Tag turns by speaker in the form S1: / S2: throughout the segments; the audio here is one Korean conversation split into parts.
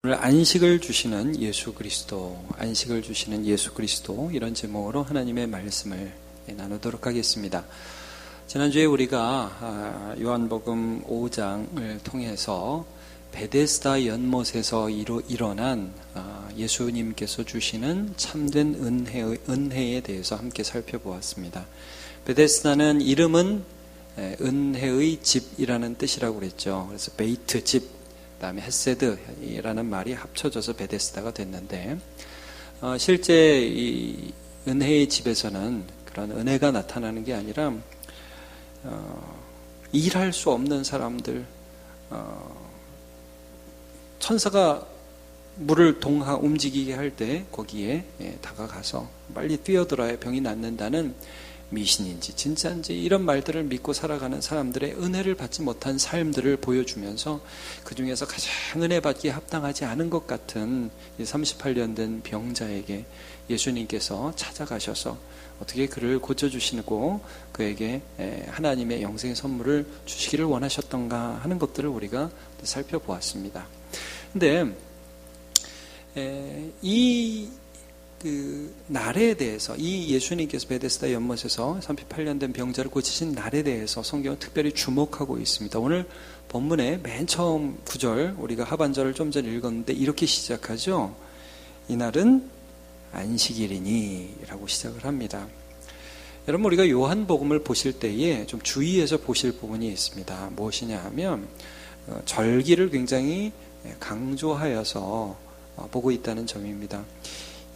S1: 오늘 안식을 주시는 예수 그리스도, 안식을 주시는 예수 그리스도, 이런 제목으로 하나님의 말씀을 나누도록 하겠습니다. 지난주에 우리가 요한복음 5장을 통해서 베데스다 연못에서 일어난 예수님께서 주시는 참된 은혜에 대해서 함께 살펴보았습니다. 베데스다는 이름은 은혜의 집이라는 뜻이라고 그랬죠. 그래서 베이트 집, 그다음에 헤세드라는 말이 합쳐져서 베데스다가 됐는데, 실제 이 은혜의 집에서는 그런 은혜가 나타나는 게 아니라 일할 수 없는 사람들, 천사가 물을 움직이게 할 때 거기에 다가가서 빨리 뛰어들어야 병이 낫는다는 미신인지 진짜인지 이런 말들을 믿고 살아가는 사람들의 은혜를 받지 못한 삶들을 보여주면서 그 중에서 가장 은혜 받기에 합당하지 않은 것 같은 38년 된 병자에게 예수님께서 찾아가셔서 어떻게 그를 고쳐주시고 그에게 하나님의 영생의 선물을 주시기를 원하셨던가 하는 것들을 우리가 살펴보았습니다. 근데 그 날에 대해서, 이 예수님께서 베데스다 연못에서 38년 된 병자를 고치신 날에 대해서 성경은 특별히 주목하고 있습니다. 오늘 본문의 맨 처음 구절, 우리가 하반절을 좀 전에 읽었는데 이렇게 시작하죠. 이날은 안식일이니 라고 시작을 합니다. 여러분, 우리가 요한복음을 보실 때에 좀 주의해서 보실 부분이 있습니다. 무엇이냐 하면 절기를 굉장히 강조하여서 보고 있다는 점입니다.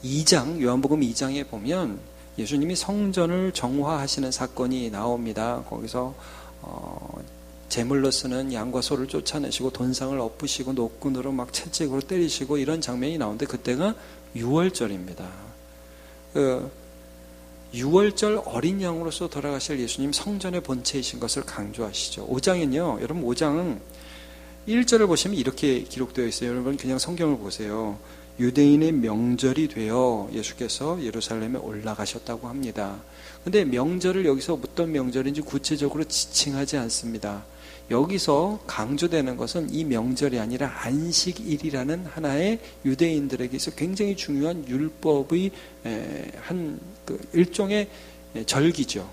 S1: 2장, 요한복음 2장에 보면 예수님이 성전을 정화하시는 사건이 나옵니다. 거기서 제물로 쓰는 양과 소를 쫓아내시고 돈상을 엎으시고 노끈으로 막 채찍으로 때리시고 이런 장면이 나오는데 그때가 6월절입니다. 6월절 어린 양으로서 돌아가실 예수님 성전의 본체이신 것을 강조하시죠. 5장은요, 여러분 5장은 1절을 보시면 이렇게 기록되어 있어요. 여러분 그냥 성경을 보세요. 유대인의 명절이 되어 예수께서 예루살렘에 올라가셨다고 합니다. 그런데 명절을 여기서 어떤 명절인지 구체적으로 지칭하지 않습니다. 여기서 강조되는 것은 이 명절이 아니라 안식일이라는 하나의 유대인들에게 있어 굉장히 중요한 율법의 일종의 절기죠.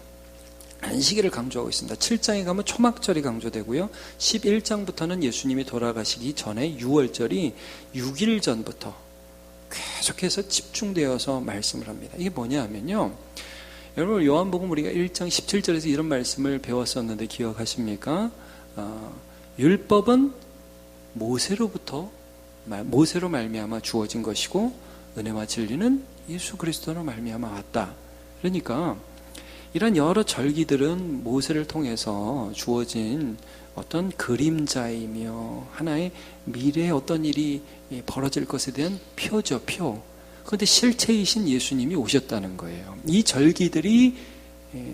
S1: 안식일을 강조하고 있습니다. 7장에 가면 초막절이 강조되고요. 11장부터는 예수님이 돌아가시기 전에 6월절이 6일 전부터 계속해서 집중되어서 말씀을 합니다. 이게 뭐냐 하면요, 여러분 요한복음 우리가 1장 17절에서 이런 말씀을 배웠었는데 기억하십니까? 율법은 모세로 말미암아 주어진 것이고 은혜와 진리는 예수 그리스도로 말미암아 왔다. 그러니까 이런 여러 절기들은 모세를 통해서 주어진 어떤 그림자이며 하나의 미래에 어떤 일이 벌어질 것에 대한 표죠, 표. 그런데 실체이신 예수님이 오셨다는 거예요. 이 절기들이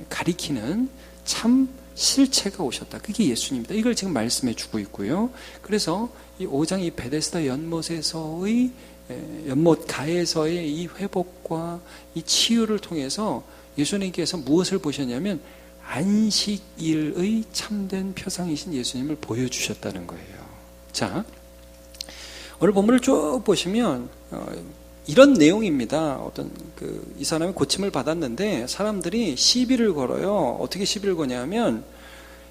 S1: 가리키는 참 실체가 오셨다. 그게 예수님입니다. 이걸 지금 말씀해 주고 있고요. 그래서 이 5장 이 베데스다 연못에서의 연못 가에서의 이 회복과 이 치유를 통해서 예수님께서 무엇을 보셨냐면 안식일의 참된 표상이신 예수님을 보여주셨다는 거예요. 자, 오늘 본문을 쭉 보시면 이런 내용입니다. 이 사람이 고침을 받았는데 사람들이 시비를 걸어요. 어떻게 시비를 거냐면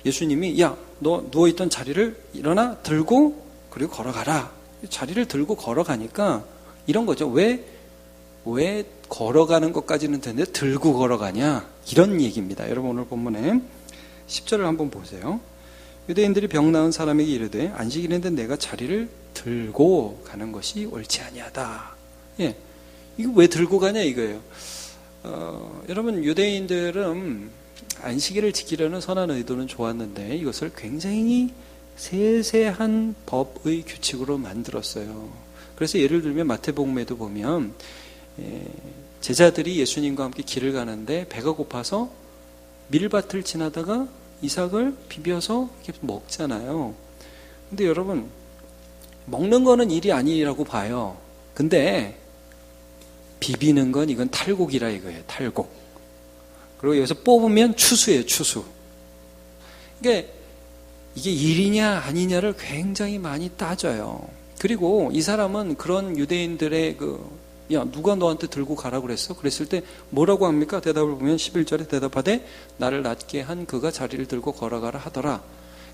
S1: 예수님이 야, 너 누워있던 자리를 일어나 들고 그리고 걸어가라. 자리를 들고 걸어가니까 이런 거죠. 왜 걸어가는 것까지는 되는데 들고 걸어가냐, 이런 얘기입니다. 여러분 오늘 본문에 10절을 한번 보세요. 유대인들이 병 나은 사람에게 이르되 안식일인데 내가 자리를 들고 가는 것이 옳지 아니하다. 예, 이거 왜 들고 가냐 이거예요. 여러분 유대인들은 안식일을 지키려는 선한 의도는 좋았는데 이것을 굉장히 세세한 법의 규칙으로 만들었어요. 그래서 예를 들면 마태복음에도 보면 제자들이 예수님과 함께 길을 가는데 배가 고파서 밀밭을 지나다가 이삭을 비벼서 이렇게 먹잖아요. 근데 여러분 먹는 거는 일이 아니라고 봐요. 근데 비비는 건 이건 탈곡이라 이거예요. 탈곡. 그리고 여기서 뽑으면 추수예요. 추수. 그러니까 이게 일이냐 아니냐를 굉장히 많이 따져요. 그리고 이 사람은 그런 유대인들의 야, 누가 너한테 들고 가라 그랬어? 그랬을 때 뭐라고 합니까? 대답을 보면 11절에 대답하되 나를 낫게 한 그가 자리를 들고 걸어가라 하더라.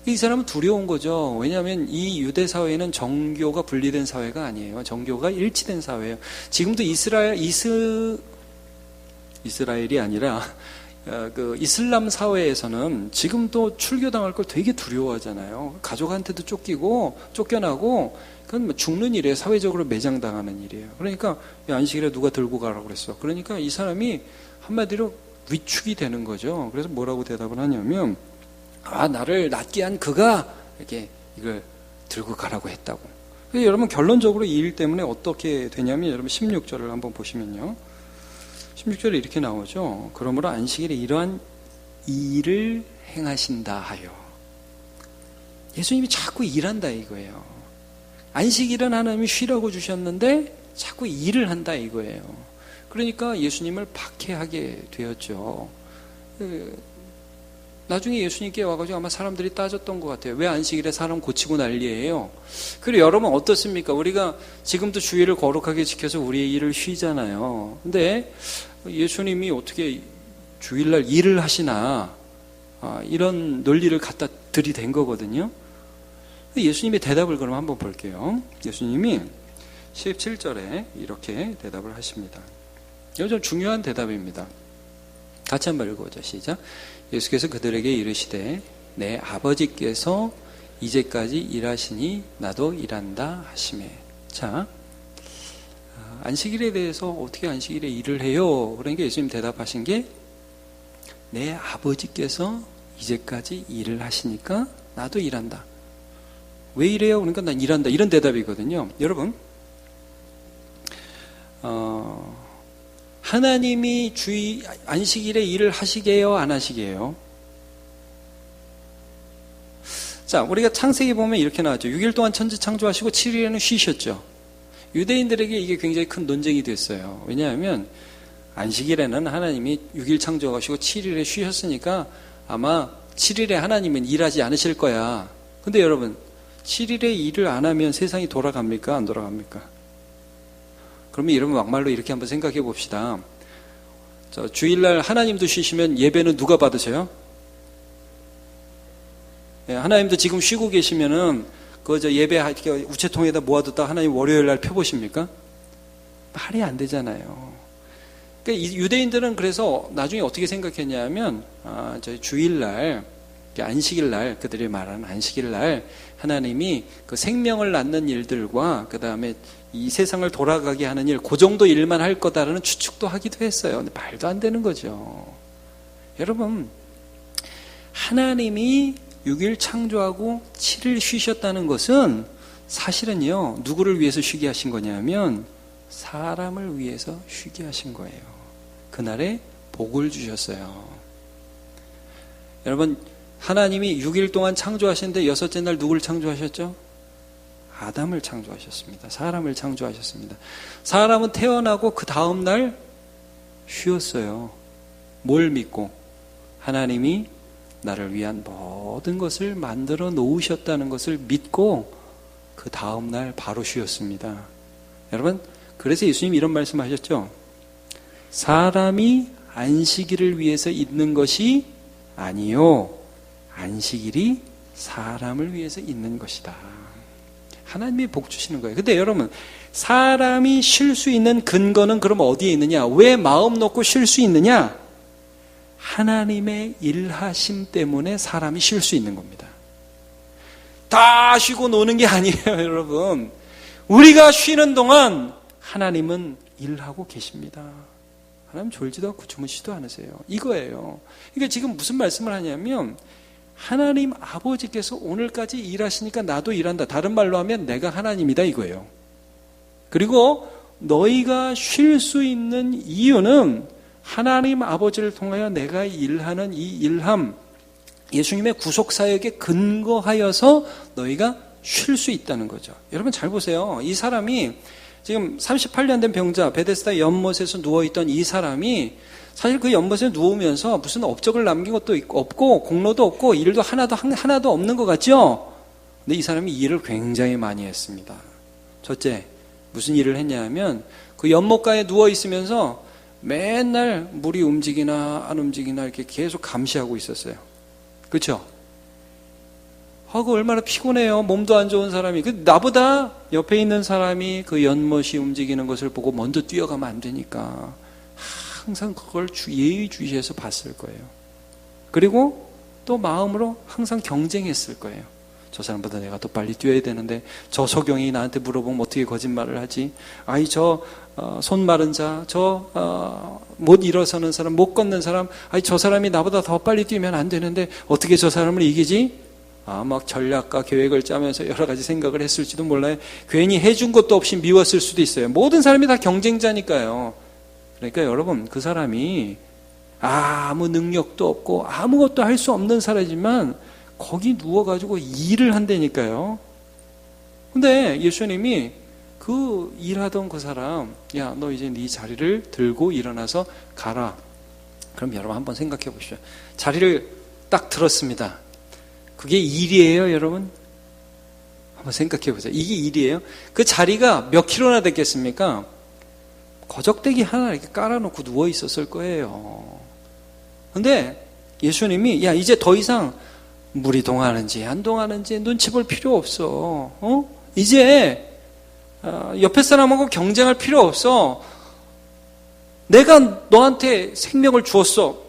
S1: 이 사람은 두려운 거죠. 왜냐하면 이 유대 사회는 정교가 분리된 사회가 아니에요. 정교가 일치된 사회예요. 지금도 이스라엘이 아니라 그 이슬람 사회에서는 지금도 출교당할 걸 되게 두려워하잖아요. 가족한테도 쫓겨나고 그건 뭐 죽는 일이에요. 사회적으로 매장당하는 일이에요. 그러니까 안식일에 누가 들고 가라고 그랬어. 그러니까 이 사람이 한마디로 위축이 되는 거죠. 그래서 뭐라고 대답을 하냐면 나를 낫게 한 그가 이렇게 이걸 들고 가라고 했다고. 그래서 여러분 결론적으로 이 일 때문에 어떻게 되냐면 여러분 16절을 한번 보시면요. 16절에 이렇게 나오죠. 그러므로 안식일에 이러한 일을 행하신다 하여. 예수님이 자꾸 일한다 이거예요. 안식일은 하나님이 쉬라고 주셨는데 자꾸 일을 한다 이거예요. 그러니까 예수님을 박해하게 되었죠. 나중에 예수님께 와가지고 아마 사람들이 따졌던 것 같아요. 왜 안식일에 사람 고치고 난리예요? 그리고 여러분 어떻습니까? 우리가 지금도 주일을 거룩하게 지켜서 우리의 일을 쉬잖아요. 근데 예수님이 어떻게 주일날 일을 하시나 이런 논리를 갖다 들이댄 거거든요. 예수님의 대답을 그럼 한번 볼게요. 예수님이 17절에 이렇게 대답을 하십니다. 이거 좀 중요한 대답입니다. 같이 한번 읽어보죠. 시작. 예수께서 그들에게 이르시되 내 아버지께서 이제까지 일하시니 나도 일한다 하시매. 자, 안식일에 대해서 어떻게 안식일에 일을 해요? 그러니까 예수님 대답하신 게 내 아버지께서 이제까지 일을 하시니까 나도 일한다. 왜 이래요? 그러니까 난 일한다. 이런 대답이거든요. 여러분, 하나님이 안식일에 일을 하시게요? 안 하시게요? 자, 우리가 창세기 보면 이렇게 나왔죠. 6일 동안 천지 창조하시고 7일에는 쉬셨죠. 유대인들에게 이게 굉장히 큰 논쟁이 됐어요. 왜냐하면 안식일에는 하나님이 6일 창조하시고 7일에 쉬셨으니까 아마 7일에 하나님은 일하지 않으실 거야. 근데 여러분, 7일에 일을 안 하면 세상이 돌아갑니까? 안 돌아갑니까? 그러면 여러분 막말로 이렇게 한번 생각해 봅시다. 주일날 하나님도 쉬시면 예배는 누가 받으셔요? 하나님도 지금 쉬고 계시면은 예배 우체통에다 모아뒀다 하나님 월요일날 펴보십니까? 말이 안 되잖아요. 그러니까 유대인들은 그래서 나중에 어떻게 생각했냐면 주일날 안식일날 그들이 말하는 안식일날 하나님이 그 생명을 낳는 일들과 그 다음에 이 세상을 돌아가게 하는 일, 그 정도 일만 할 거다라는 추측도 하기도 했어요. 근데 말도 안 되는 거죠. 여러분, 하나님이 6일 창조하고 7일 쉬셨다는 것은 사실은요, 누구를 위해서 쉬게 하신 거냐면 사람을 위해서 쉬게 하신 거예요. 그날에 복을 주셨어요. 여러분, 하나님이 6일 동안 창조하셨는데 여섯째 날 누구를 창조하셨죠? 아담을 창조하셨습니다. 사람을 창조하셨습니다. 사람은 태어나고 그 다음 날 쉬었어요. 뭘 믿고? 하나님이 나를 위한 모든 것을 만들어 놓으셨다는 것을 믿고 그 다음 날 바로 쉬었습니다. 여러분, 그래서 예수님이 이런 말씀하셨죠. 사람이 안식일을 위해서 있는 것이 아니요, 안식일이 사람을 위해서 있는 것이다. 하나님이 복 주시는 거예요. 근데 여러분, 사람이 쉴 수 있는 근거는 그럼 어디에 있느냐? 왜 마음 놓고 쉴 수 있느냐? 하나님의 일하심 때문에 사람이 쉴 수 있는 겁니다. 다 쉬고 노는 게 아니에요, 여러분. 우리가 쉬는 동안 하나님은 일하고 계십니다. 하나님 졸지도 않고 주무시지도 않으세요. 이거예요. 그러니까 지금 무슨 말씀을 하냐면 하나님 아버지께서 오늘까지 일하시니까 나도 일한다. 다른 말로 하면 내가 하나님이다 이거예요. 그리고 너희가 쉴 수 있는 이유는 하나님 아버지를 통하여 내가 일하는 이 일함, 예수님의 구속사역에 근거하여서 너희가 쉴 수 있다는 거죠. 여러분 잘 보세요. 이 사람이 지금 38년 된 병자 베데스다 연못에서 누워있던 이 사람이 사실 그 연못에 누우면서 무슨 업적을 남긴 것도 없고 공로도 없고 일도 하나도 없는 것 같죠? 근데 이 사람이 일을 굉장히 많이 했습니다. 첫째, 무슨 일을 했냐면 그 연못가에 누워 있으면서 맨날 물이 움직이나 안 움직이나 이렇게 계속 감시하고 있었어요. 그렇죠? 그 얼마나 피곤해요. 몸도 안 좋은 사람이. 나보다 옆에 있는 사람이 그 연못이 움직이는 것을 보고 먼저 뛰어가면 안 되니까 항상 그걸 예의주시해서 봤을 거예요. 그리고 또 마음으로 항상 경쟁했을 거예요. 저 사람보다 내가 더 빨리 뛰어야 되는데 저 소경이 나한테 물어보면 어떻게 거짓말을 하지? 아이 저 손 마른 자, 저 못 일어서는 사람, 못 걷는 사람, 아이 저 사람이 나보다 더 빨리 뛰면 안 되는데 어떻게 저 사람을 이기지? 막 전략과 계획을 짜면서 여러 가지 생각을 했을지도 몰라요. 괜히 해준 것도 없이 미웠을 수도 있어요. 모든 사람이 다 경쟁자니까요. 그러니까 여러분, 그 사람이 아무 능력도 없고 아무것도 할 수 없는 사람이지만 거기 누워가지고 일을 한다니까요. 근데 예수님이 그 일하던 그 사람, 야, 너 이제 네 자리를 들고 일어나서 가라. 그럼 여러분 한번 생각해 보시죠. 자리를 딱 들었습니다. 그게 일이에요, 여러분? 한번 생각해 보세요. 이게 일이에요? 그 자리가 몇 킬로나 됐겠습니까? 거적대기 하나 이렇게 깔아놓고 누워 있었을 거예요. 근데 예수님이 야, 이제 더 이상 물이 동하는지 안 동하는지 눈치 볼 필요 없어. 이제 옆에 사람하고 경쟁할 필요 없어. 내가 너한테 생명을 주었어.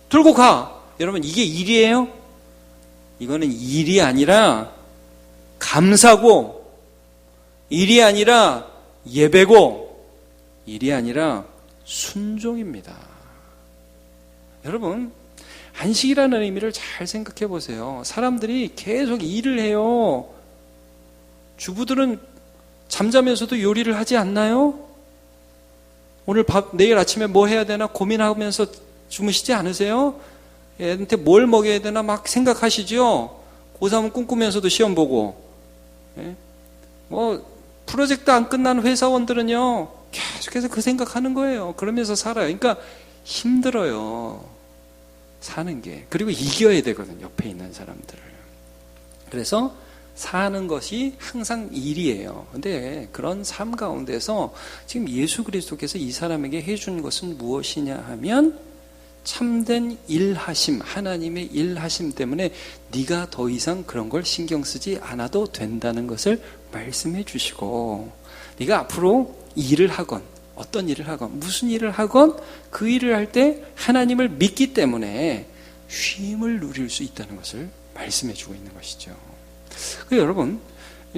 S1: 들고 가. 여러분, 이게 일이에요? 이거는 일이 아니라 감사고, 일이 아니라 예배고, 일이 아니라 순종입니다. 여러분, 안식이라는 의미를 잘 생각해 보세요. 사람들이 계속 일을 해요. 주부들은 잠자면서도 요리를 하지 않나요? 오늘 내일 아침에 뭐 해야 되나 고민하면서 주무시지 않으세요? 애한테 뭘 먹여야 되나 막 생각하시죠? 고3은 꿈꾸면서도 시험 보고. 프로젝트 안 끝난 회사원들은요, 계속해서 그 생각하는 거예요. 그러면서 살아요. 그러니까 힘들어요. 사는 게. 그리고 이겨야 되거든요. 옆에 있는 사람들을. 그래서 사는 것이 항상 일이에요. 근데 그런 삶 가운데서 지금 예수 그리스도께서 이 사람에게 해준 것은 무엇이냐 하면 참된 일하심, 하나님의 일하심 때문에 네가 더 이상 그런 걸 신경 쓰지 않아도 된다는 것을 말씀해 주시고, 네가 앞으로 일을 하건 어떤 일을 하건 무슨 일을 하건 그 일을 할 때 하나님을 믿기 때문에 쉼을 누릴 수 있다는 것을 말씀해 주고 있는 것이죠. 여러분,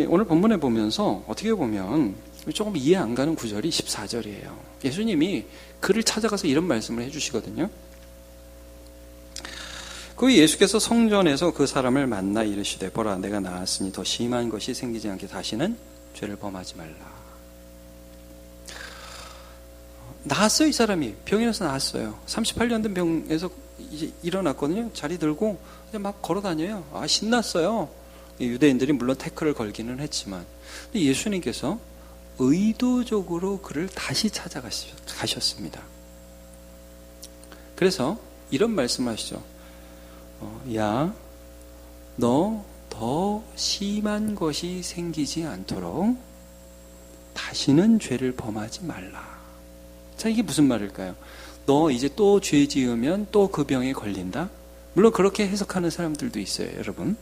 S1: 오늘 본문에 보면서 어떻게 보면 조금 이해 안 가는 구절이 14절이에요. 예수님이 그를 찾아가서 이런 말씀을 해주시거든요. 그 예수께서 성전에서 그 사람을 만나 이르시되 보라 내가 나았으니 더 심한 것이 생기지 않게 다시는 죄를 범하지 말라. 나았어요. 이 사람이 병원에서 나았어요. 38년 된 병에서 이제 일어났거든요. 자리 들고 이제 막 걸어 다녀요. 신났어요. 유대인들이 물론 태클을 걸기는 했지만, 근데 예수님께서 의도적으로 그를 다시 찾아가셨습니다. 그래서 이런 말씀하시죠. 야, 너 더 심한 것이 생기지 않도록 다시는 죄를 범하지 말라. 자, 이게 무슨 말일까요? 너 이제 또 죄 지으면 또 그 병에 걸린다? 물론 그렇게 해석하는 사람들도 있어요, 여러분.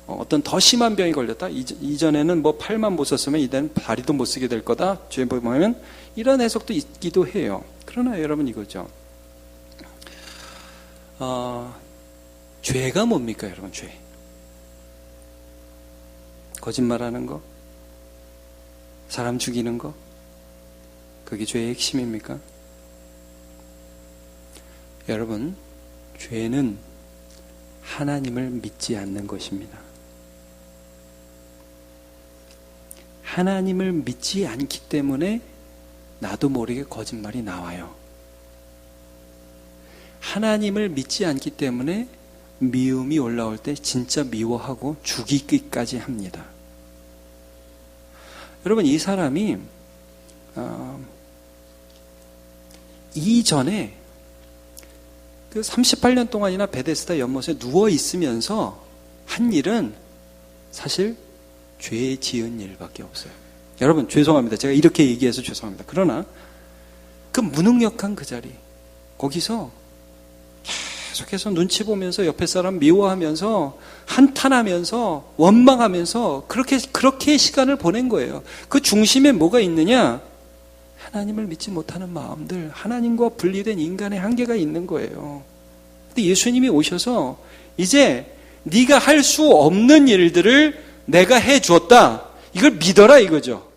S1: 어떤 더 심한 병이 걸렸다? 이전에는 뭐 팔만 못 썼으면 이제는 다리도 못 쓰게 될 거다? 죄 범하면 이런 해석도 있기도 해요. 그러나 여러분 이거죠. 죄가 뭡니까, 여러분? 죄. 거짓말하는 거? 사람 죽이는 거? 그게 죄의 핵심입니까? 여러분, 죄는 하나님을 믿지 않는 것입니다. 하나님을 믿지 않기 때문에 나도 모르게 거짓말이 나와요. 하나님을 믿지 않기 때문에 미움이 올라올 때 진짜 미워하고 죽이기까지 합니다. 여러분, 이 사람이 이전에 그 38년 동안이나 베데스다 연못에 누워 있으면서 한 일은 사실 죄 지은 일밖에 없어요. 여러분 죄송합니다. 제가 이렇게 얘기해서 죄송합니다. 그러나 그 무능력한 그 자리, 거기서 계속해서 눈치 보면서 옆에 사람 미워하면서 한탄하면서 원망하면서 그렇게 시간을 보낸 거예요. 그 중심에 뭐가 있느냐? 하나님을 믿지 못하는 마음들, 하나님과 분리된 인간의 한계가 있는 거예요. 근데 예수님이 오셔서 이제 네가 할 수 없는 일들을 내가 해 주었다. 이걸 믿어라 이거죠.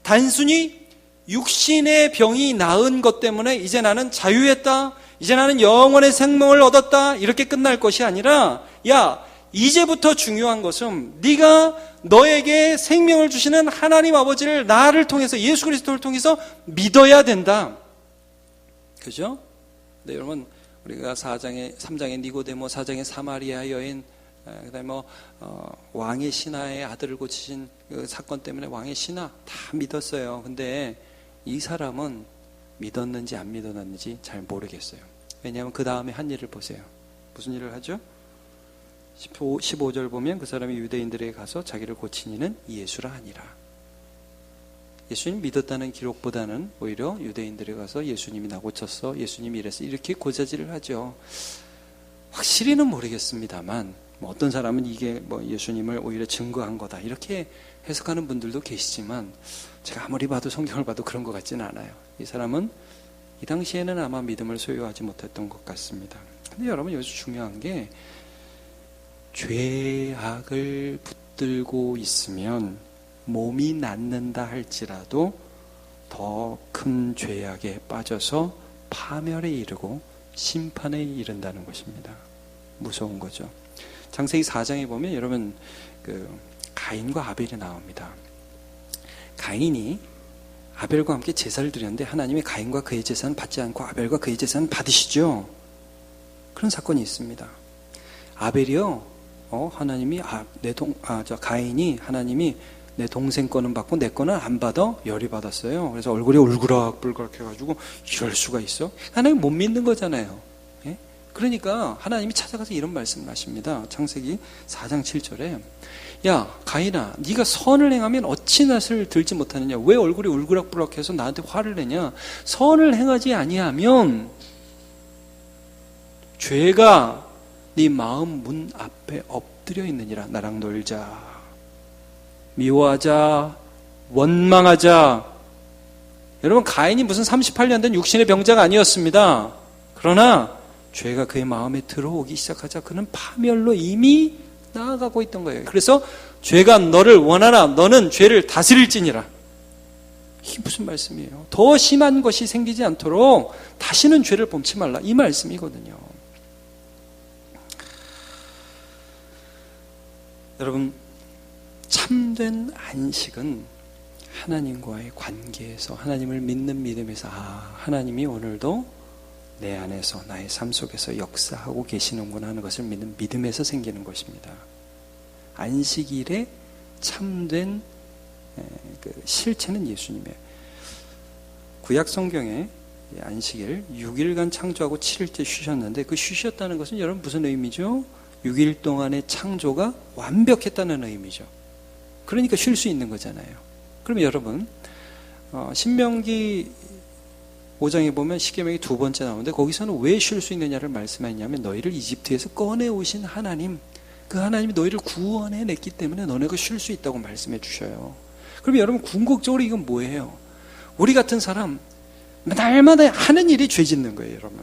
S1: 단순히 육신의 병이 나은 것 때문에 이제 나는 자유했다, 이제 나는 영원의 생명을 얻었다, 이렇게 끝날 것이 아니라, 야, 이제부터 중요한 것은 네가 너에게 생명을 주시는 하나님 아버지를 나를 통해서, 예수 그리스도를 통해서 믿어야 된다. 그죠? 네, 여러분, 우리가 3장의 니고데모, 4장의 사마리아 여인, 그다음에 왕의 신하의 아들을 고치신 그 사건 때문에 왕의 신하 다 믿었어요. 근데 이 사람은 믿었는지 안 믿었는지 잘 모르겠어요. 왜냐하면 그 다음에 한 일을 보세요. 무슨 일을 하죠? 15절 보면 그 사람이 유대인들에게 가서 자기를 고친 이는 예수라 하니라. 예수님 믿었다는 기록보다는 오히려 유대인들에 가서 예수님이 나 고쳤어, 예수님이 이랬어, 이렇게 고자질을 하죠. 확실히는 모르겠습니다만 어떤 사람은 이게 예수님을 오히려 증거한 거다 이렇게 해석하는 분들도 계시지만, 제가 아무리 봐도 성경을 봐도 그런 것 같지는 않아요. 이 사람은 이 당시에는 아마 믿음을 소유하지 못했던 것 같습니다. 근데 여러분, 여기서 중요한 게, 죄악을 붙들고 있으면 몸이 낫는다 할지라도 더 큰 죄악에 빠져서 파멸에 이르고 심판에 이른다는 것입니다. 무서운 거죠. 창세기 4장에 보면 여러분 가인과 아벨이 나옵니다. 가인이 아벨과 함께 제사를 드렸는데 하나님이 가인과 그의 제사는 받지 않고 아벨과 그의 제사는 받으시죠. 그런 사건이 있습니다. 아벨이요, 하나님이 가인이 하나님이 내 동생 거는 받고 내 거는 안 받아? 열이 받았어요. 그래서 얼굴이 울그락불그락 해가지고 이럴 수가 있어? 하나님 못 믿는 거잖아요. 예? 그러니까 하나님이 찾아가서 이런 말씀을 하십니다. 창세기 4장 7절에 야 가인아, 네가 선을 행하면 어찌 낯을 들지 못하느냐? 왜 얼굴이 울그락불락해서 나한테 화를 내냐? 선을 행하지 아니하면 죄가 네 마음 문 앞에 엎드려 있느니라. 나랑 놀자, 미워하자, 원망하자. 여러분, 가인이 무슨 38년 된 육신의 병자가 아니었습니다. 그러나 죄가 그의 마음에 들어오기 시작하자 그는 파멸로 이미 나아가고 있던 거예요. 그래서 죄가 너를 원하나 너는 죄를 다스릴지니라. 이게 무슨 말씀이에요? 더 심한 것이 생기지 않도록 다시는 죄를 범치 말라, 이 말씀이거든요. 여러분, 참된 안식은 하나님과의 관계에서, 하나님을 믿는 믿음에서, 하나님이 오늘도 내 안에서 나의 삶 속에서 역사하고 계시는구나 하는 것을 믿는 믿음에서 생기는 것입니다. 안식일의 참된 실체는 예수님이에요. 구약 성경에 안식일 6일간 창조하고 7일째 쉬셨는데, 그 쉬셨다는 것은 여러분 무슨 의미죠? 6일 동안의 창조가 완벽했다는 의미죠. 그러니까 쉴 수 있는 거잖아요. 그러면 여러분, 신명기 5장에 보면 십계명이 두 번째 나오는데, 거기서는 왜 쉴 수 있느냐를 말씀하냐면, 너희를 이집트에서 꺼내오신 하나님, 그 하나님이 너희를 구원해냈기 때문에 너네가 쉴 수 있다고 말씀해 주셔요. 그러면 여러분, 궁극적으로 이건 뭐예요? 우리 같은 사람 날마다 하는 일이 죄 짓는 거예요. 여러분,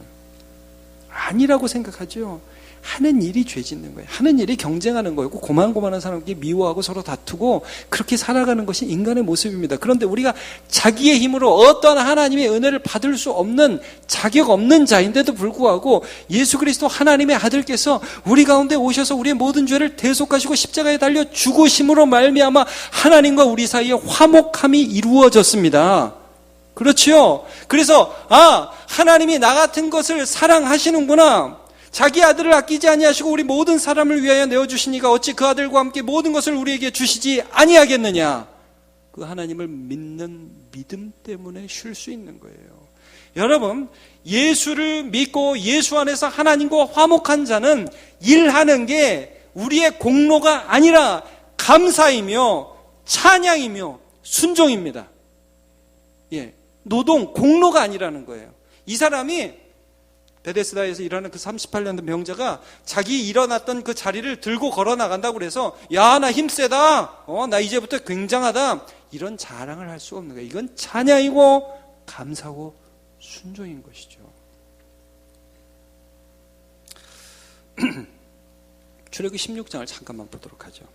S1: 아니라고 생각하죠? 하는 일이 죄 짓는 거예요. 하는 일이 경쟁하는 거고, 고만고만한 사람끼리 미워하고 서로 다투고 그렇게 살아가는 것이 인간의 모습입니다. 그런데 우리가 자기의 힘으로 어떠한 하나님의 은혜를 받을 수 없는, 자격 없는 자인데도 불구하고 예수 그리스도 하나님의 아들께서 우리 가운데 오셔서 우리의 모든 죄를 대속하시고 십자가에 달려 죽으심으로 말미암아 하나님과 우리 사이에 화목함이 이루어졌습니다. 그렇죠? 그래서 하나님이 나 같은 것을 사랑하시는구나, 자기 아들을 아끼지 아니하시고 우리 모든 사람을 위하여 내어주시니까 어찌 그 아들과 함께 모든 것을 우리에게 주시지 아니하겠느냐. 그 하나님을 믿는 믿음 때문에 쉴 수 있는 거예요. 여러분, 예수를 믿고 예수 안에서 하나님과 화목한 자는 일하는 게 우리의 공로가 아니라 감사이며 찬양이며 순종입니다. 예, 노동, 공로가 아니라는 거예요. 이 사람이 베데스다에서 일하는 그 38년 된 병자가 자기 일어났던 그 자리를 들고 걸어 나간다고 그래서 야, 나 힘세다. 나 이제부터 굉장하다. 이런 자랑을 할 수 없는 거예요. 이건 찬양이고 감사고 순종인 것이죠. 출애굽기 16장을 잠깐만 보도록 하죠.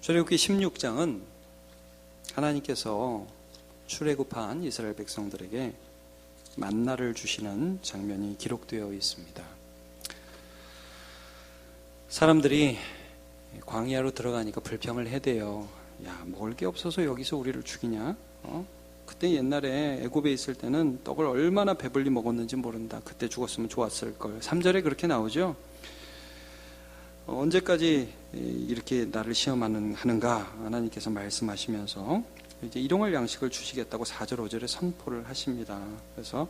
S1: 출애굽기 16장은 하나님께서 출애굽한 이스라엘 백성들에게 만나를 주시는 장면이 기록되어 있습니다. 사람들이 광야로 들어가니까 불평을 해대요. 야, 먹을 게 없어서 여기서 우리를 죽이냐? 그때 옛날에 애굽에 있을 때는 떡을 얼마나 배불리 먹었는지 모른다. 그때 죽었으면 좋았을 걸. 3절에 그렇게 나오죠. 언제까지 이렇게 나를 시험하는가 하나님께서 말씀하시면서 이제 일용할 양식을 주시겠다고 4절 5절에 선포를 하십니다. 그래서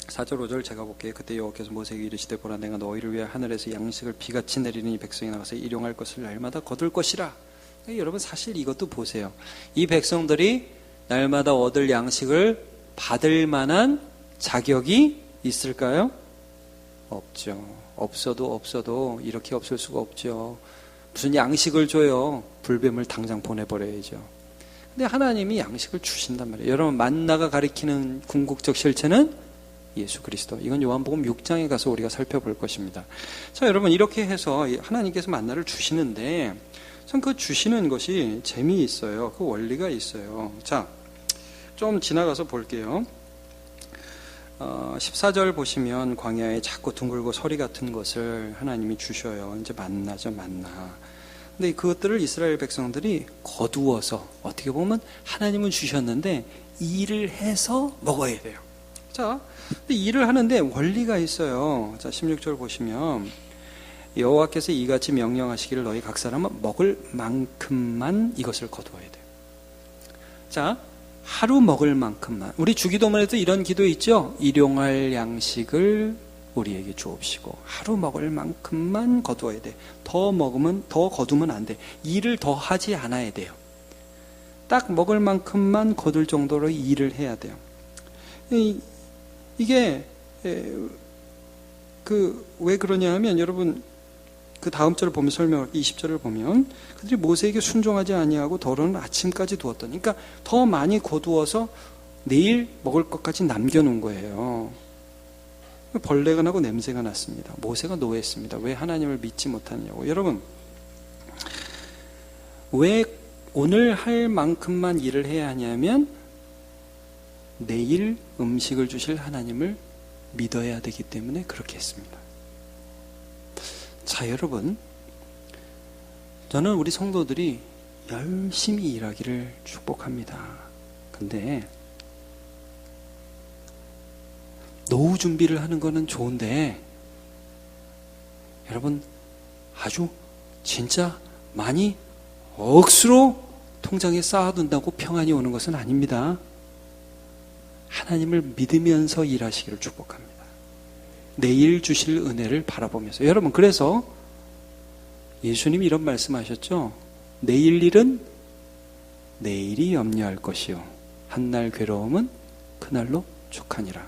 S1: 4절 5절 제가 볼게요. 그때 여호와께서 모세에게 이르시되 보라 내가 너희를 위해 하늘에서 양식을 비같이 내리니 백성이 나가서 일용할 것을 날마다 거둘 것이라. 여러분 사실 이것도 보세요. 이 백성들이 날마다 얻을 양식을 받을 만한 자격이 있을까요? 없죠. 없어도 이렇게 없을 수가 없죠. 무슨 양식을 줘요? 불뱀을 당장 보내버려야죠. 근데 하나님이 양식을 주신단 말이에요. 여러분 만나가 가리키는 궁극적 실체는 예수 그리스도. 이건 요한복음 6장에 가서 우리가 살펴볼 것입니다. 자, 여러분 이렇게 해서 하나님께서 만나를 주시는데 참 그 주시는 것이 재미있어요. 그 원리가 있어요. 자, 좀 지나가서 볼게요. 14절 보시면 광야에 자꾸 둥글고 서리 같은 것을 하나님이 주셔요. 이제 만나죠, 만나. 근데 그것들을 이스라엘 백성들이 거두어서 어떻게 보면 하나님은 주셨는데 일을 해서 먹어야 돼요. 자, 근데 일을 하는데 원리가 있어요. 자, 16절 보시면 여호와께서 이같이 명령하시기를 너희 각 사람은 먹을 만큼만 이것을 거두어야 돼요. 자, 하루 먹을 만큼만. 우리 주기도문에도 이런 기도 있죠. 일용할 양식을 우리에게 주옵시고 하루 먹을 만큼만 거두어야 돼. 더 거두면 안 돼. 일을 더 하지 않아야 돼요. 딱 먹을 만큼만 거둘 정도로 일을 해야 돼요. 이게 왜 그러냐 하면 여러분 그 다음 절을 보면 설명할 20절을 보면 그들이 모세에게 순종하지 아니하고 더러는 아침까지 두었더니 그러니까 더 많이 거두어서 내일 먹을 것까지 남겨놓은 거예요. 벌레가 나고 냄새가 났습니다. 모세가 노했습니다. 왜 하나님을 믿지 못하느냐고. 여러분 왜 오늘 할 만큼만 일을 해야 하냐면 내일 음식을 주실 하나님을 믿어야 되기 때문에 그렇게 했습니다. 자, 여러분, 저는 우리 성도들이 열심히 일하기를 축복합니다. 근데 노후 준비를 하는 거는 좋은데 여러분 아주 진짜 많이 억수로 통장에 쌓아둔다고 평안이 오는 것은 아닙니다. 하나님을 믿으면서 일하시기를 축복합니다. 내일 주실 은혜를 바라보면서. 여러분 그래서 예수님이 이런 말씀하셨죠. 내일 일은 내일이 염려할 것이요 한날 괴로움은 그날로 족하니라.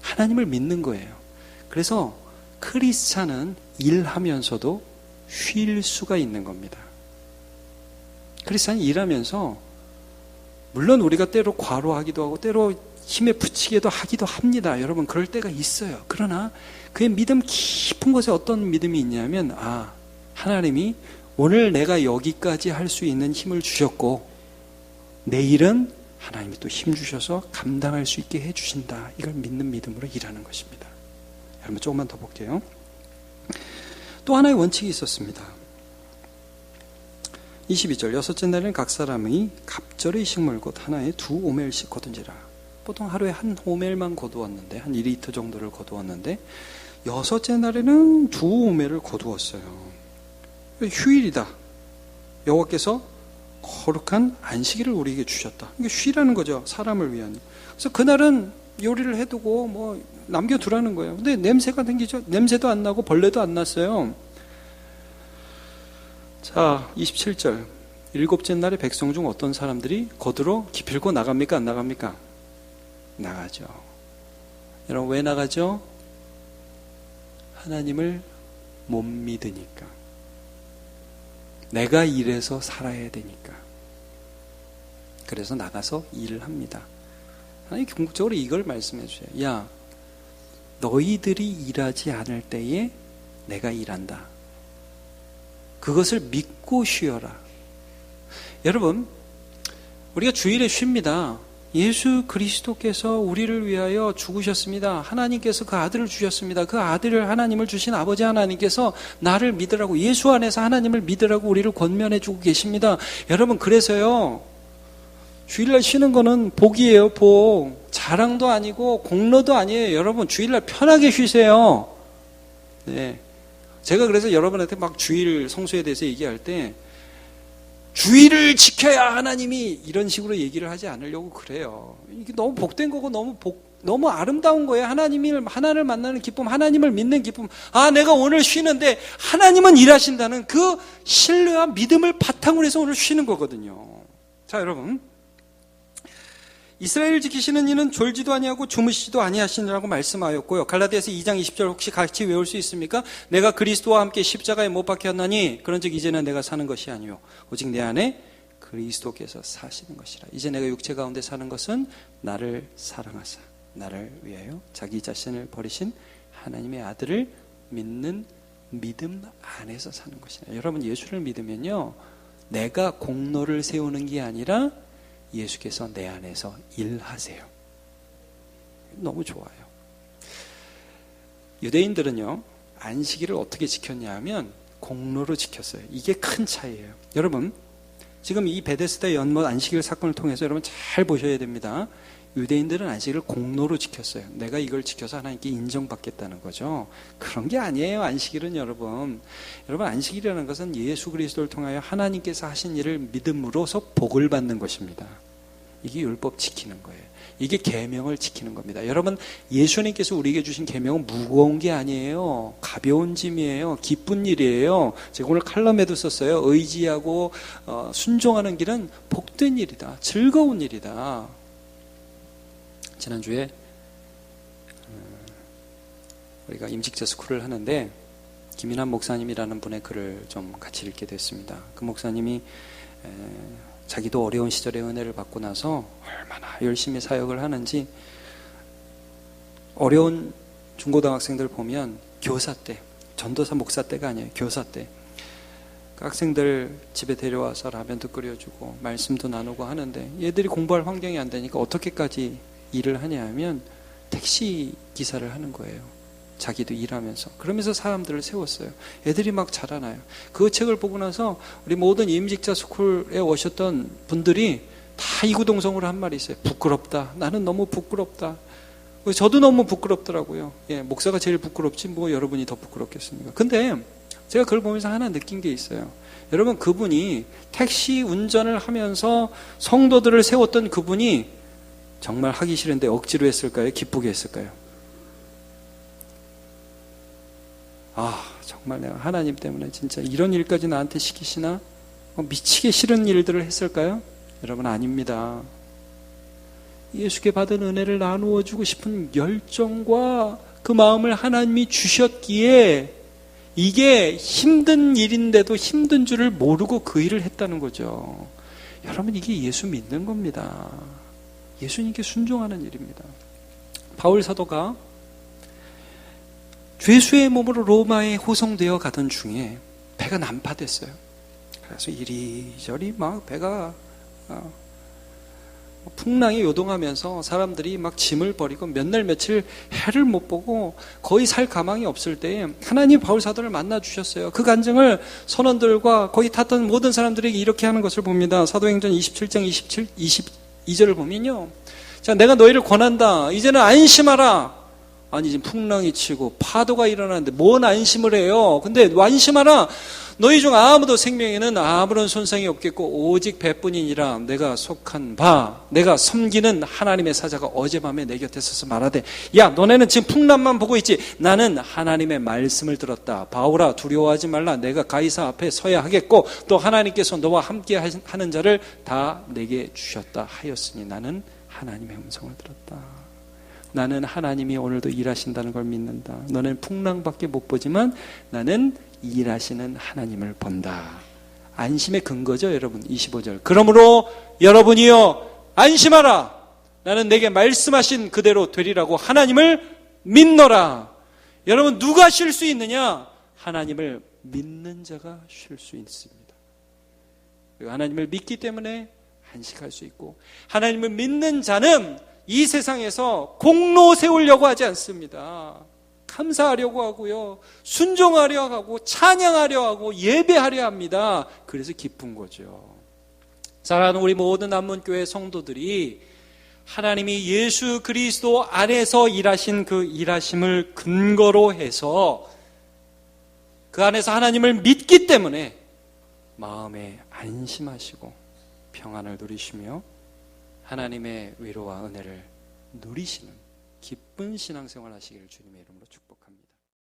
S1: 하나님을 믿는 거예요. 그래서 크리스찬은 일하면서도 쉴 수가 있는 겁니다. 크리스찬이 일하면서 물론 우리가 때로 과로하기도 하고 때로 힘에 부치기도 하기도 합니다. 여러분 그럴 때가 있어요. 그러나 그의 믿음 깊은 곳에 어떤 믿음이 있냐면 하나님이 오늘 내가 여기까지 할 수 있는 힘을 주셨고 내일은 하나님이 또 힘 주셔서 감당할 수 있게 해주신다. 이걸 믿는 믿음으로 일하는 것입니다. 여러분 조금만 더 볼게요. 또 하나의 원칙이 있었습니다. 22절 여섯째 날에는 각 사람이 갑절의 식물 곧 하나에 2오멜씩 거둔지라. 보통 하루에 한 오멜만 거두었는데 한 2리터 정도를 거두었는데 여섯째 날에는 2오멜을 거두었어요. 휴일이다. 여호와께서 거룩한 안식일을 우리에게 주셨다. 이게 쉬라는 거죠. 사람을 위한. 그래서 그날은 요리를 해두고 남겨두라는 거예요. 근데 냄새가 생기죠. 냄새도 안 나고 벌레도 안 났어요. 자, 27절. 일곱째 날에 백성 중 어떤 사람들이 거두러 기필코 나갑니까? 안 나갑니까? 나가죠. 여러분, 왜 나가죠? 하나님을 못 믿으니까. 내가 일해서 살아야 되니까. 그래서 나가서 일을 합니다. 하나님 궁극적으로 이걸 말씀해 주세요. 야, 너희들이 일하지 않을 때에 내가 일한다. 그것을 믿고 쉬어라. 여러분, 우리가 주일에 쉽니다. 예수 그리스도께서 우리를 위하여 죽으셨습니다. 하나님께서 그 아들을 주셨습니다. 그 아들을 하나님을 주신 아버지 하나님께서 나를 믿으라고, 예수 안에서 하나님을 믿으라고 우리를 권면해 주고 계십니다. 여러분, 그래서요, 주일날 쉬는 거는 복이에요, 복. 자랑도 아니고 공로도 아니에요. 여러분, 주일날 편하게 쉬세요. 네. 제가 그래서 여러분한테 막 주일 성수에 대해서 얘기할 때 주일을 지켜야 하나님이 이런 식으로 얘기를 하지 않으려고 그래요. 이게 너무 복된 거고 너무 아름다운 거예요. 하나님을 만나는 기쁨, 하나님을 믿는 기쁨. 아, 내가 오늘 쉬는데 하나님은 일하신다는 그 신뢰와 믿음을 바탕으로 해서 오늘 쉬는 거거든요. 자, 여러분, 이스라엘을 지키시는 이는 졸지도 아니하고 주무시지도 아니하시느라고 말씀하였고요. 갈라디아서 2장 20절 혹시 같이 외울 수 있습니까? 내가 그리스도와 함께 십자가에 못 박혔나니 그런즉 이제는 내가 사는 것이 아니요 오직 내 안에 그리스도께서 사시는 것이라. 이제 내가 육체 가운데 사는 것은 나를 사랑하사 나를 위하여 자기 자신을 버리신 하나님의 아들을 믿는 믿음 안에서 사는 것이라. 여러분, 예수를 믿으면요, 내가 공로를 세우는 게 아니라 예수께서 내 안에서 일하세요. 너무 좋아요. 유대인들은요, 안식일을 어떻게 지켰냐 하면 공로로 지켰어요. 이게 큰 차이예요. 여러분, 지금 이 베데스다 연못 안식일 사건을 통해서 여러분 잘 보셔야 됩니다. 유대인들은 안식일을 공로로 지켰어요. 내가 이걸 지켜서 하나님께 인정받겠다는 거죠. 그런 게 아니에요. 안식일은 여러분 안식일이라는 것은 예수 그리스도를 통하여 하나님께서 하신 일을 믿음으로써 복을 받는 것입니다. 이게 율법 지키는 거예요. 이게 계명을 지키는 겁니다. 여러분, 예수님께서 우리에게 주신 계명은 무거운 게 아니에요. 가벼운 짐이에요. 기쁜 일이에요. 제가 오늘 칼럼에도 썼어요. 의지하고 순종하는 길은 복된 일이다. 즐거운 일이다. 지난주에 우리가 임직자 스쿨을 하는데 김인환 목사님이라는 분의 글을 좀 같이 읽게 됐습니다. 그 목사님이 자기도 어려운 시절에 은혜를 받고 나서 얼마나 열심히 사역을 하는지, 어려운 중고등학생들 보면 교사 때, 전도사 목사 때가 아니에요. 교사 때 그 학생들 집에 데려와서 라면도 끓여주고 말씀도 나누고 하는데 얘들이 공부할 환경이 안 되니까 어떻게까지 일을 하냐 하면 택시 기사를 하는 거예요. 자기도 일하면서. 그러면서 사람들을 세웠어요. 애들이 막 자라나요. 그 책을 보고 나서 우리 모든 임직자 스쿨에 오셨던 분들이 다 이구동성으로 한 말이 있어요. 부끄럽다. 나는 너무 부끄럽다. 저도 너무 부끄럽더라고요. 예, 목사가 제일 부끄럽지 뭐 여러분이 더 부끄럽겠습니까? 근데 제가 그걸 보면서 하나 느낀 게 있어요. 여러분, 그분이 택시 운전을 하면서 성도들을 세웠던 그분이 정말 하기 싫은데 억지로 했을까요? 기쁘게 했을까요? 아, 정말 내가 하나님 때문에 진짜 이런 일까지 나한테 시키시나? 미치게 싫은 일들을 했을까요? 여러분, 아닙니다. 예수께 받은 은혜를 나누어 주고 싶은 열정과 그 마음을 하나님이 주셨기에 이게 힘든 일인데도 힘든 줄을 모르고 그 일을 했다는 거죠. 여러분, 이게 예수 믿는 겁니다. 예수님께 순종하는 일입니다. 바울 사도가 죄수의 몸으로 로마에 호송되어 가던 중에 배가 난파됐어요. 그래서 이리저리 막 배가 풍랑이 요동하면서 사람들이 막 짐을 버리고 몇 날 며칠 해를 못 보고 거의 살 가망이 없을 때에 하나님 바울 사도를 만나 주셨어요. 그 간증을 선원들과 거기 탔던 모든 사람들에게 이렇게 하는 것을 봅니다. 사도행전 27장 22절을 보면요, 자, 내가 너희를 권한다. 이제는 안심하라. 아니, 지금 풍랑이 치고 파도가 일어나는데 뭔 안심을 해요. 근데 안심하라. 너희 중 아무도 생명에는 아무런 손상이 없겠고 오직 배뿐이니라. 내가 속한 바 내가 섬기는 하나님의 사자가 어젯밤에 내 곁에 서서 말하되 야 너네는 지금 풍랑만 보고 있지 나는 하나님의 말씀을 들었다. 바울아 두려워하지 말라. 내가 가이사 앞에 서야 하겠고 또 하나님께서 너와 함께 하는 자를 다 내게 주셨다 하였으니 나는 하나님의 음성을 들었다. 나는 하나님이 오늘도 일하신다는 걸 믿는다. 너는 풍랑밖에 못 보지만 나는 일하시는 하나님을 본다. 안심의 근거죠, 여러분. 25절. 그러므로 여러분이여 안심하라. 나는 내게 말씀하신 그대로 되리라고 하나님을 믿노라. 여러분 누가 쉴 수 있느냐? 하나님을 믿는 자가 쉴 수 있습니다. 하나님을 믿기 때문에 안식할 수 있고 하나님을 믿는 자는 이 세상에서 공로 세우려고 하지 않습니다. 감사하려고 하고요. 순종하려 하고 찬양하려 하고 예배하려 합니다. 그래서 기쁜 거죠. 사랑하는 우리 모든 남문교회 성도들이 하나님이 예수 그리스도 안에서 일하신 그 일하심을 근거로 해서 그 안에서 하나님을 믿기 때문에 마음에 안심하시고 평안을 누리시며 하나님의 위로와 은혜를 누리시는 기쁜 신앙생활 하시기를 주님의 이름으로 축복합니다.